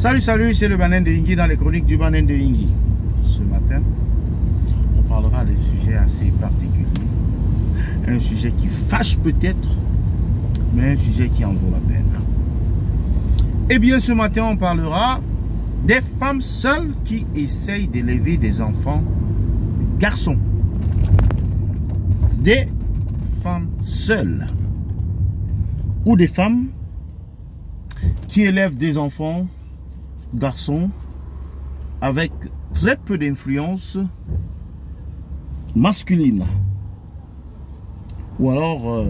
Salut, c'est le Banen de Ingi dans les chroniques du Banen de Ingi. Ce matin, on parlera d'un sujet assez particulier. Un sujet qui fâche peut-être, mais un sujet qui en vaut la peine. Eh bien, ce matin, on parlera des femmes seules qui essayent d'élever des enfants garçons. Des femmes seules. Ou des femmes qui élèvent des enfants garçons avec très peu d'influence masculine. Ou alors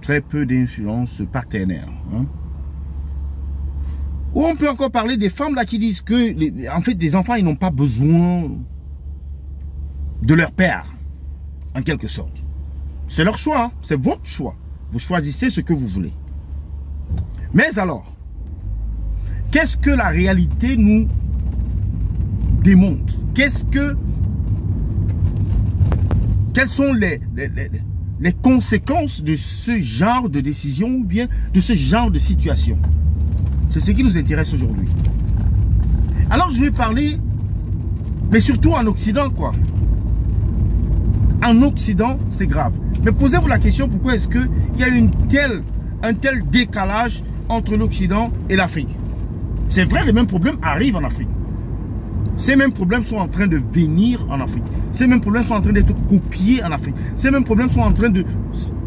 très peu d'influence partenaire. Ou on peut encore parler des femmes là qui disent que en fait des enfants ils n'ont pas besoin de leur père, en quelque sorte. C'est leur choix, c'est votre choix. Vous choisissez ce que vous voulez. Mais alors, qu'est-ce que la réalité nous démontre? Quelles sont les conséquences de ce genre de décision ou bien de ce genre de situation? C'est ce qui nous intéresse aujourd'hui. Alors je vais parler, mais surtout en Occident quoi. En Occident, c'est grave. Mais posez-vous la question, pourquoi est-ce qu'il y a un tel décalage entre l'Occident et l'Afrique? C'est vrai, les mêmes problèmes arrivent en Afrique. Ces mêmes problèmes sont en train de venir en Afrique. Ces mêmes problèmes sont en train d'être copiés en Afrique. Ces mêmes problèmes sont en train de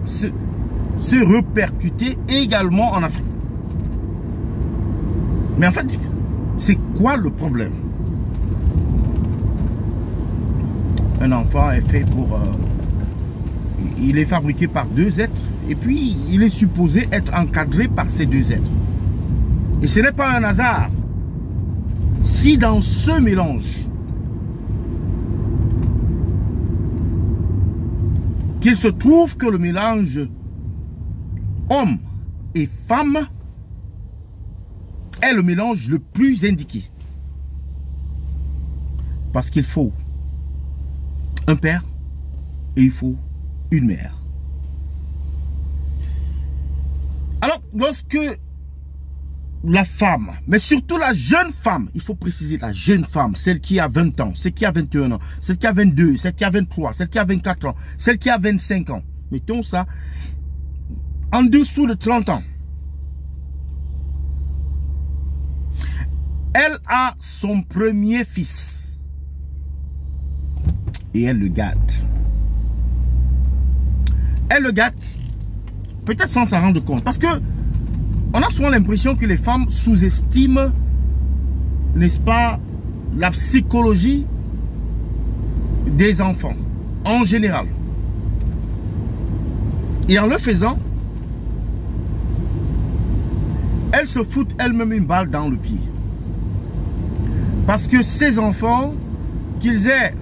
se répercuter également en Afrique. Mais en fait, c'est quoi le problème? Un enfant est fait pour... il est fabriqué par deux êtres et puis il est supposé être encadré par ces deux êtres. Et ce n'est pas un hasard si dans ce mélange qu'il se trouve que le mélange homme et femme est le mélange le plus indiqué. Parce qu'il faut un père et il faut une mère. Alors, lorsque la femme, mais surtout la jeune femme, il faut préciser la jeune femme, celle qui a 20 ans, celle qui a 21 ans, celle qui a 22, celle qui a 23, celle qui a 24 ans, celle qui a 25 ans, mettons ça, en dessous de 30 ans, elle a son premier fils. Et elle le gâte. Elle le gâte, peut-être sans s'en rendre compte. Parce que on a souvent l'impression que les femmes sous-estiment, n'est-ce pas, la psychologie des enfants, en général. Et en le faisant, elles se foutent elles-mêmes une balle dans le pied. Parce que ces enfants, qu'ils aient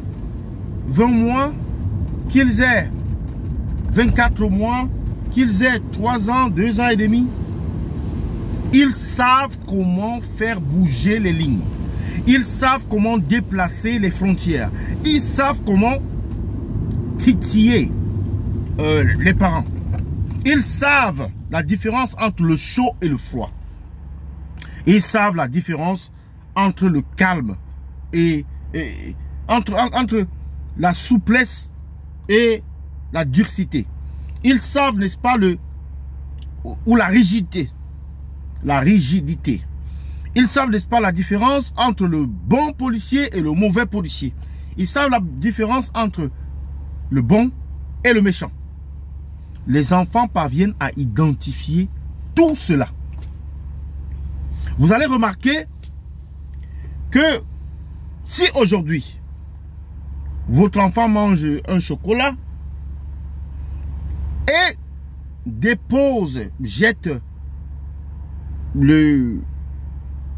20 mois, qu'ils aient 24 mois, qu'ils aient 3 ans, 2 ans et demi, ils savent comment faire bouger les lignes. Ils savent comment déplacer les frontières. Ils savent comment titiller les parents. Ils savent la différence entre le chaud et le froid. Ils savent la différence entre le calme et entre la souplesse et la durcité. Ils savent, n'est-ce pas, ou la rigidité. La rigidité. Ils savent, n'est-ce pas, la différence entre le bon policier et le mauvais policier. Ils savent la différence entre le bon et le méchant. Les enfants parviennent à identifier tout cela. Vous allez remarquer que si aujourd'hui, votre enfant mange un chocolat et jette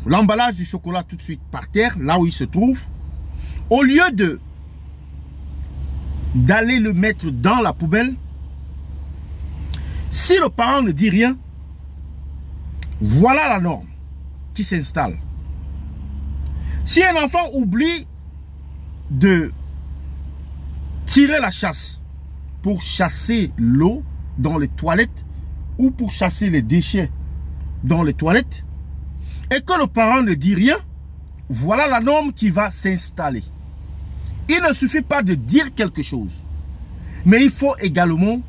l'emballage du chocolat tout de suite par terre, là où il se trouve, au lieu d'aller le mettre dans la poubelle, si le parent ne dit rien, voilà la norme qui s'installe. Si un enfant oublie de tirer la chasse pour chasser l'eau dans les toilettes ou pour chasser les déchets dans les toilettes, et que le parent ne dit rien, voilà la norme qui va s'installer. Il ne suffit pas de dire quelque chose, mais il faut également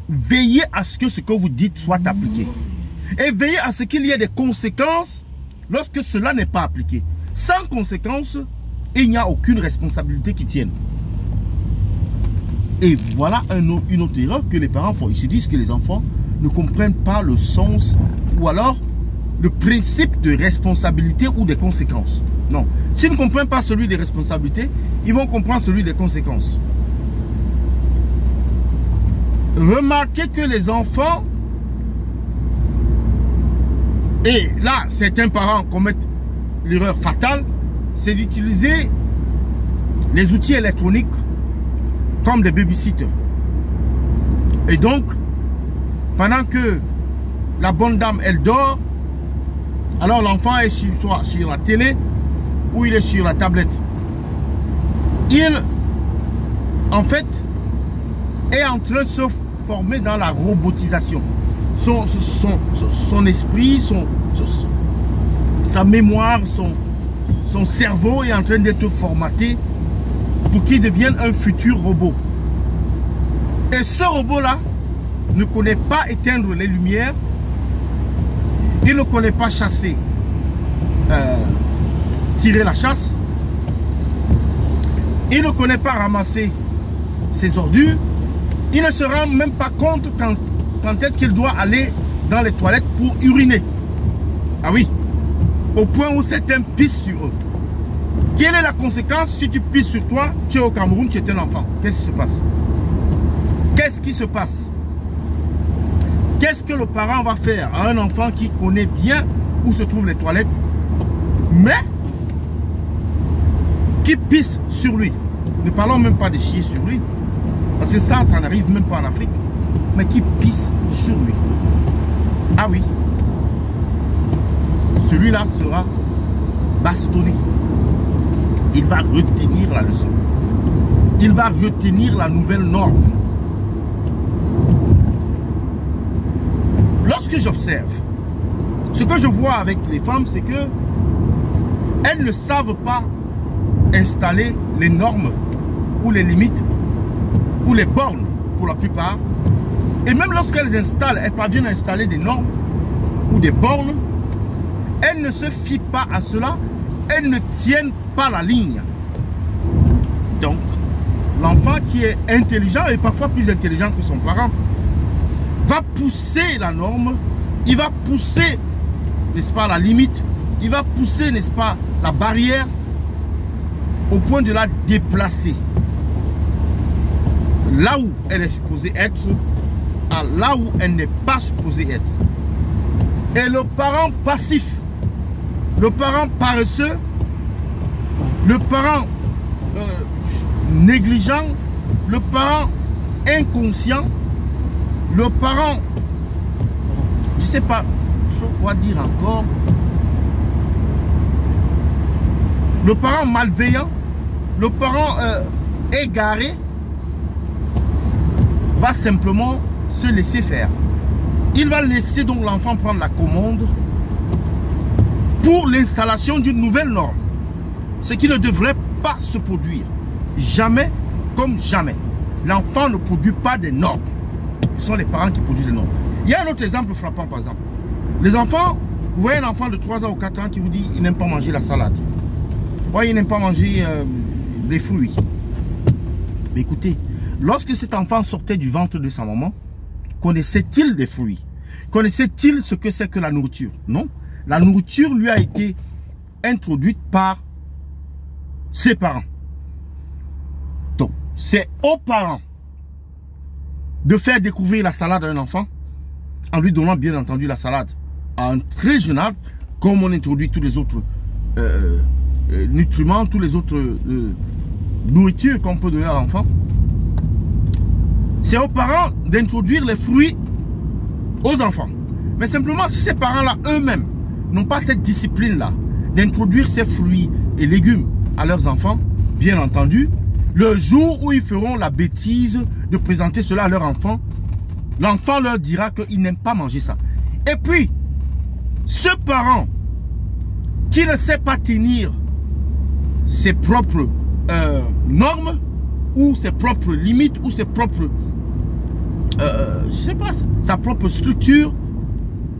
veiller à ce que vous dites soit appliqué. Et veiller à ce qu'il y ait des conséquences lorsque cela n'est pas appliqué. Sans conséquences, il n'y a aucune responsabilité qui tienne. Et voilà une autre erreur que les parents font. Ils se disent que les enfants ne comprennent pas le sens ou alors le principe de responsabilité ou des conséquences. Non. S'ils ne comprennent pas celui des responsabilités, ils vont comprendre celui des conséquences. Remarquez que les enfants, et là, certains parents commettent l'erreur fatale, c'est d'utiliser les outils électroniques comme des babysitters. Et donc, pendant que la bonne dame, elle dort, alors l'enfant est soit sur la télé ou il est sur la tablette. Il, en fait, est en train de se former dans la robotisation. Son esprit, sa mémoire, son cerveau est en train d'être formaté pour qu'il devienne un futur robot. Et ce robot-là ne connaît pas éteindre les lumières, il ne connaît pas chasser, tirer la chasse, il ne connaît pas ramasser ses ordures, il ne se rend même pas compte quand est-ce qu'il doit aller dans les toilettes pour uriner. Ah oui, au point où certains pissent sur eux. Quelle est la conséquence si tu pisses sur toi, tu es au Cameroun, tu es un enfant? Qu'est-ce qui se passe? Qu'est-ce qui se passe? Qu'est-ce que le parent va faire à un enfant qui connaît bien où se trouvent les toilettes, mais qui pisse sur lui? Ne parlons même pas de chier sur lui, parce que ça n'arrive même pas en Afrique, mais qui pisse sur lui. Ah oui, celui-là sera bastonné. Il va retenir la leçon. Il va retenir la nouvelle norme. Lorsque j'observe, ce que je vois avec les femmes, c'est que elles ne savent pas installer les normes ou les limites ou les bornes pour la plupart. Et même lorsqu'elles installent, elles parviennent à installer des normes ou des bornes, elles ne se fient pas à cela, elles ne tiennent pas la ligne. Donc, l'enfant qui est intelligent et parfois plus intelligent que son parent va pousser la norme, il va pousser, n'est-ce pas, la limite, il va pousser, n'est-ce pas, la barrière au point de la déplacer. Là où elle est supposée être, à là où elle n'est pas supposée être. Et le parent passif, le parent paresseux, le parent négligent, le parent inconscient, le parent, je ne sais pas trop quoi dire encore, le parent malveillant, le parent égaré, va simplement se laisser faire. Il va laisser donc l'enfant prendre la commande pour l'installation d'une nouvelle norme. Ce qui ne devrait pas se produire. Jamais comme jamais. L'enfant ne produit pas des normes. Ce sont les parents qui produisent les normes. Il y a un autre exemple frappant par exemple. Les enfants, vous voyez un enfant de 3 ans ou 4 ans qui vous dit il n'aime pas manger la salade. Ouais, il n'aime pas manger des fruits. Mais écoutez, lorsque cet enfant sortait du ventre de sa maman, connaissait-il des fruits? Connaissait-il ce que c'est que la nourriture? Non. La nourriture lui a été introduite par ses parents. Donc, c'est aux parents de faire découvrir la salade à un enfant en lui donnant bien entendu la salade à un très jeune âge, comme on introduit tous les autres nutriments, tous les autres nourritures qu'on peut donner à l'enfant. C'est aux parents d'introduire les fruits aux enfants. Mais simplement, si ces parents-là eux-mêmes n'ont pas cette discipline-là d'introduire ces fruits et légumes à leurs enfants, bien entendu, le jour où ils feront la bêtise de présenter cela à leur enfant, l'enfant leur dira qu'il n'aime pas manger ça. Et puis, ce parent qui ne sait pas tenir ses propres normes ou ses propres limites ou ses propres, je sais pas, sa propre structure,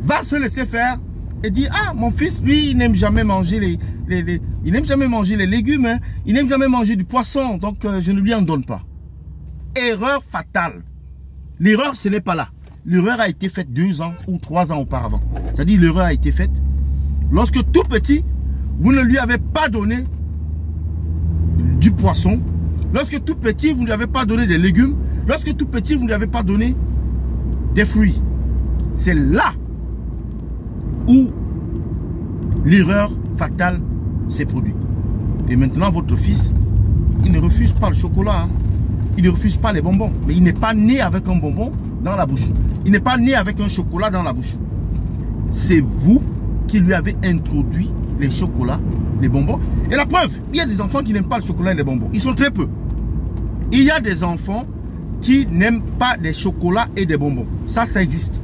va se laisser faire et dire, ah, mon fils, lui, il n'aime jamais manger il n'aime jamais manger les légumes, hein, il n'aime jamais manger du poisson, donc je ne lui en donne pas. Erreur fatale. L'erreur, ce n'est pas là. L'erreur a été faite 2 ans ou 3 ans auparavant. C'est-à-dire, l'erreur a été faite lorsque tout petit, vous ne lui avez pas donné du poisson. Lorsque tout petit, vous ne lui avez pas donné des légumes. Lorsque tout petit, vous ne lui avez pas donné des fruits. C'est là où l'erreur fatale s'est produite. Et maintenant, votre fils, il ne refuse pas le chocolat. Hein. Il ne refuse pas les bonbons. Mais il n'est pas né avec un bonbon dans la bouche. Il n'est pas né avec un chocolat dans la bouche. C'est vous qui lui avez introduit les chocolats, les bonbons. Et la preuve, il y a des enfants qui n'aiment pas le chocolat et les bonbons. Ils sont très peu. Il y a des enfants qui n'aiment pas des chocolats et des bonbons. Ça existe.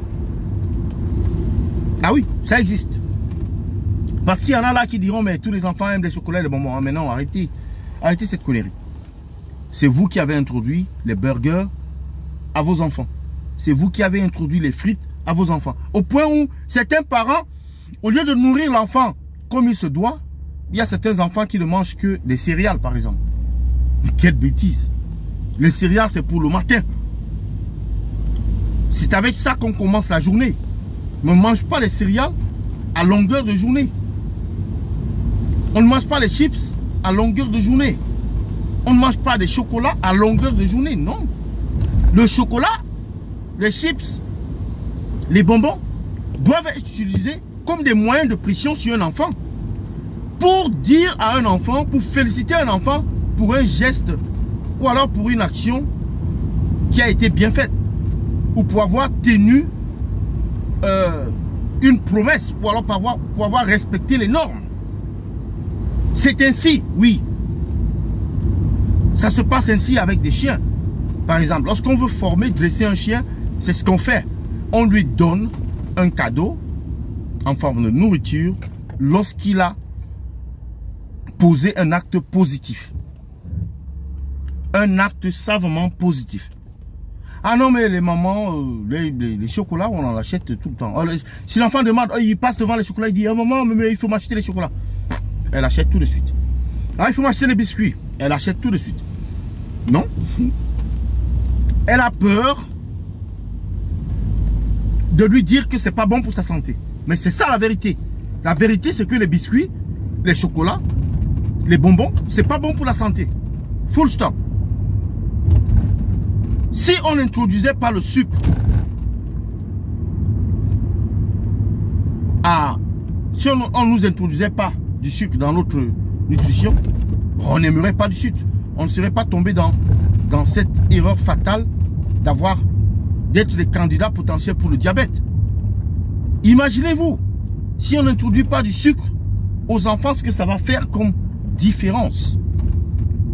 Ah oui, ça existe. Parce qu'il y en a là qui diront, mais tous les enfants aiment les chocolats et les bonbons. Ah, mais non, arrêtez. Arrêtez cette connerie. C'est vous qui avez introduit les burgers à vos enfants. C'est vous qui avez introduit les frites à vos enfants. Au point où certains parents, au lieu de nourrir l'enfant comme il se doit, il y a certains enfants qui ne mangent que des céréales, par exemple. Mais quelle bêtise! Les céréales, c'est pour le matin. C'est avec ça qu'on commence la journée. On ne mange pas les céréales à longueur de journée. On ne mange pas les chips à longueur de journée. On ne mange pas des chocolats à longueur de journée, non. Le chocolat, les chips, les bonbons doivent être utilisés comme des moyens de pression sur un enfant. Pour dire à un enfant, pour féliciter un enfant pour un geste ou alors pour une action qui a été bien faite. Ou pour avoir tenu une promesse ou alors pour avoir respecté les normes. C'est ainsi, oui. Ça se passe ainsi avec des chiens. Par exemple, lorsqu'on veut former, dresser un chien, c'est ce qu'on fait. On lui donne un cadeau en forme de nourriture lorsqu'il a posé un acte positif. Un acte savamment positif. Ah non, mais les mamans, les chocolats, on en achète tout le temps. Si l'enfant demande, il passe devant les chocolats, il dit, maman, mais il faut m'acheter les chocolats. Elle achète tout de suite. Ah, il faut m'acheter les biscuits. Elle achète tout de suite. Non. Elle a peur de lui dire que c'est pas bon pour sa santé. Mais c'est ça la vérité. La vérité, c'est que les biscuits, les chocolats, les bonbons, c'est pas bon pour la santé. Full stop. Si on n'introduisait pas le sucre si on ne nous introduisait pas du sucre dans notre nutrition, on n'aimerait pas du sucre. On ne serait pas tombé dans cette erreur fatale d'être des candidats potentiels pour le diabète. Imaginez-vous, si on n'introduit pas du sucre aux enfants, ce que ça va faire comme différence.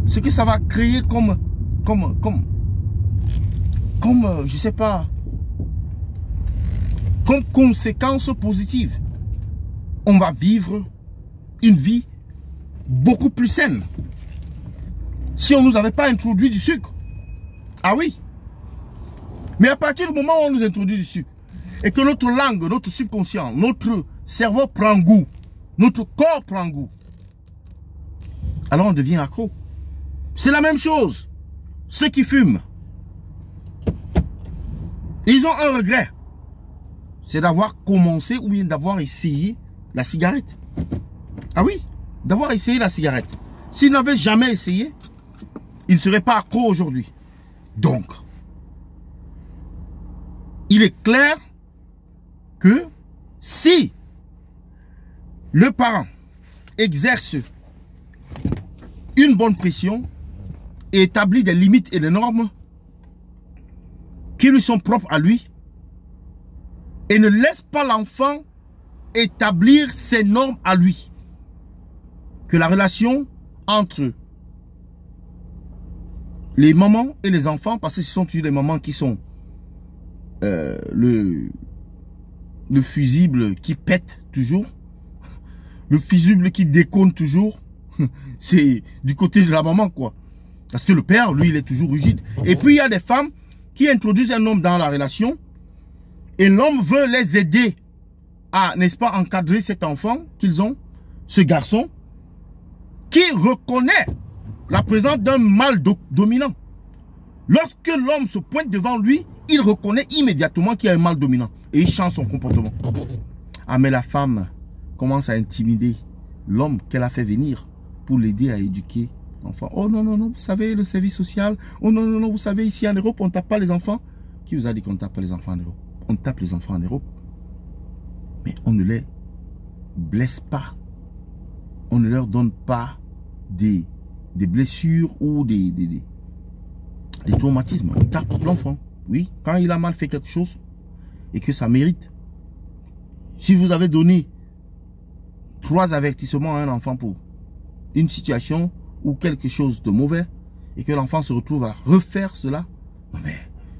Ce que ça va créer comme je sais pas, comme conséquence positive. On va vivre une vie beaucoup plus saine. Si on ne nous avait pas introduit du sucre. Ah oui. Mais à partir du moment où on nous introduit du sucre, et que notre langue, notre subconscient, notre cerveau prend goût, notre corps prend goût, alors on devient accro. C'est la même chose. Ceux qui fument, ils ont un regret. C'est d'avoir commencé ou bien d'avoir essayé la cigarette. Ah oui, d'avoir essayé la cigarette. S'ils n'avaient jamais essayé, ils ne seraient pas accro aujourd'hui. Donc, il est clair que si le parent exerce une bonne pression et établit des limites et des normes qui lui sont propres à lui et ne laisse pas l'enfant établir ses normes à lui, que la relation entre les mamans et les enfants, parce que ce sont toujours les mamans qui sont le fusible qui pète toujours, le fusible qui déconne toujours, c'est du côté de la maman, quoi. Parce que le père, lui, il est toujours rigide. Et puis, il y a des femmes qui introduisent un homme dans la relation et l'homme veut les aider à, n'est-ce pas, encadrer cet enfant qu'ils ont, ce garçon, qui reconnaît la présence d'un mâle dominant. Lorsque l'homme se pointe devant lui, il reconnaît immédiatement qu'il y a un mâle dominant et il change son comportement. Ah, mais la femme commence à intimider l'homme qu'elle a fait venir pour l'aider à éduquer l'enfant. Oh non, non, non, vous savez, le service social. Oh non, non, non, vous savez, ici en Europe, on ne tape pas les enfants. Qui vous a dit qu'on ne tape pas les enfants en Europe? On tape les enfants en Europe, mais on ne les blesse pas. On ne leur donne pas des blessures ou des traumatismes. On tape l'enfant. Oui, quand il a mal fait quelque chose et que ça mérite. Si vous avez donné 3 avertissements à un enfant pour une situation ou quelque chose de mauvais et que l'enfant se retrouve à refaire cela, mais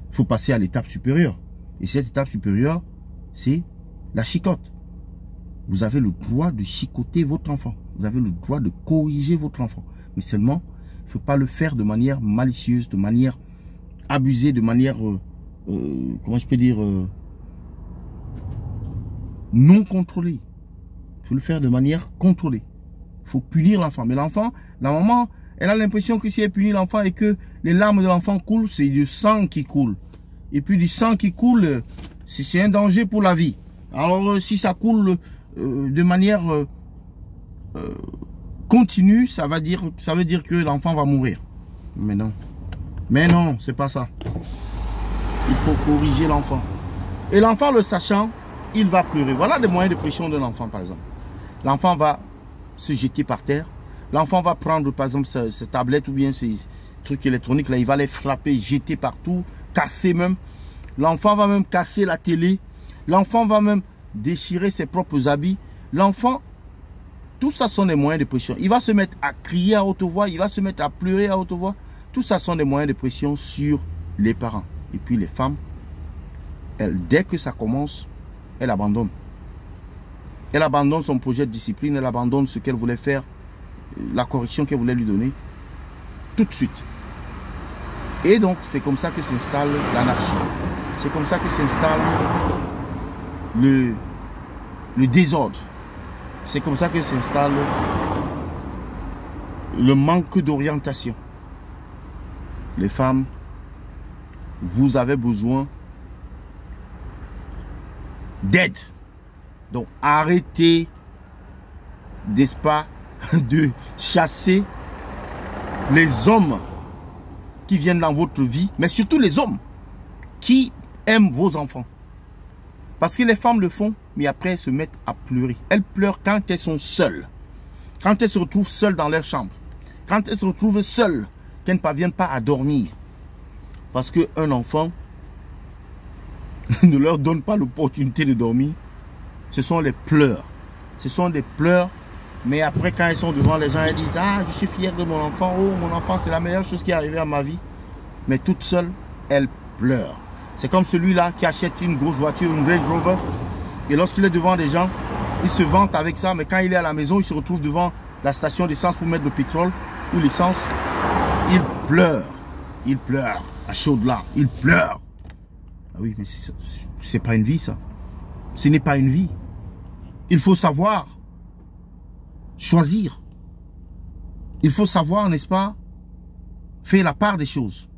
il faut passer à l'étape supérieure. Et cette étape supérieure, c'est la chicotte. Vous avez le droit de chicoter votre enfant. Vous avez le droit de corriger votre enfant. Mais seulement, il ne faut pas le faire de manière malicieuse, de manière abusée, de manière, comment je peux dire, non contrôlée. Il faut le faire de manière contrôlée. Il faut punir l'enfant. Mais l'enfant, la maman, elle a l'impression que si elle punit l'enfant et que les larmes de l'enfant coulent, c'est du sang qui coule. Et puis du sang qui coule, c'est un danger pour la vie. Alors si ça coule de manière continue, ça veut dire que l'enfant va mourir. Mais non, c'est pas ça. Il faut corriger l'enfant. Et l'enfant, le sachant, il va pleurer. Voilà des moyens de pression de l'enfant, par exemple. L'enfant va se jeter par terre. L'enfant va prendre, par exemple, sa tablette ou bien ses trucs électroniques. Là, il va les frapper, jeter partout, casser même. L'enfant va même casser la télé. L'enfant va même déchirer ses propres habits. L'enfant, tout ça sont des moyens de pression. Il va se mettre à crier à haute voix. Il va se mettre à pleurer à haute voix. Tout ça sont des moyens de pression sur les parents. Et puis les femmes, elles, dès que ça commence, elles abandonnent. Elle abandonne son projet de discipline. Elle abandonne ce qu'elle voulait faire, la correction qu'elle voulait lui donner, tout de suite. Et donc, c'est comme ça que s'installe l'anarchie. C'est comme ça que s'installe le désordre. C'est comme ça que s'installe le manque d'orientation. Les femmes, vous avez besoin d'aide. Donc, arrêtez, n'est-ce pas, de chasser les hommes qui viennent dans votre vie, mais surtout les hommes qui aiment vos enfants. Parce que les femmes le font, mais après elles se mettent à pleurer. Elles pleurent quand elles sont seules. Quand elles se retrouvent seules dans leur chambre. Quand elles se retrouvent seules, qu'elles ne parviennent pas à dormir. Parce qu'un enfant ne leur donne pas l'opportunité de dormir. Ce sont les pleurs. Ce sont des pleurs. Mais après, quand elles sont devant les gens, elles disent « Ah, je suis fière de mon enfant. Oh, mon enfant, c'est la meilleure chose qui est arrivée à ma vie. » Mais toute seule, elles pleurent. C'est comme celui-là qui achète une grosse voiture, une Range Rover. Et lorsqu'il est devant des gens, il se vante avec ça. Mais quand il est à la maison, il se retrouve devant la station d'essence pour mettre le pétrole ou l'essence. Il pleure. Il pleure. À chaudes larmes. Il pleure. Ah oui, mais c'est pas une vie, ça. Ce n'est pas une vie. Il faut savoir choisir. Il faut savoir, n'est-ce pas, faire la part des choses.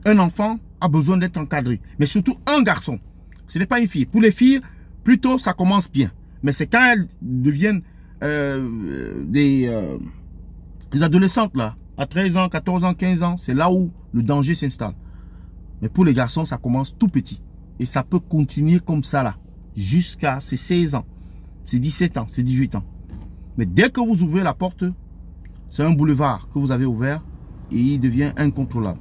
Un enfant a besoin d'être encadré. Mais surtout un garçon. Ce n'est pas une fille. Pour les filles, plutôt ça commence bien. Mais c'est quand elles deviennent des adolescentes là, à 13 ans, 14 ans, 15 ans, c'est là où le danger s'installe. Mais pour les garçons, ça commence tout petit. Et ça peut continuer comme ça là, jusqu'à ses 16 ans, ses 17 ans, ses 18 ans. Mais dès que vous ouvrez la porte, c'est un boulevard que vous avez ouvert et il devient incontrôlable.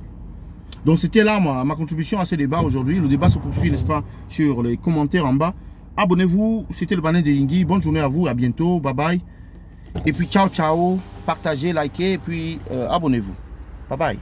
Donc c'était là ma contribution à ce débat aujourd'hui. Le débat se poursuit, n'est-ce pas, sur les commentaires en bas. Abonnez-vous, c'était le Banin de Yingui. Bonne journée à vous, à bientôt, bye bye. Et puis ciao ciao, partagez, likez et puis abonnez-vous. Bye bye.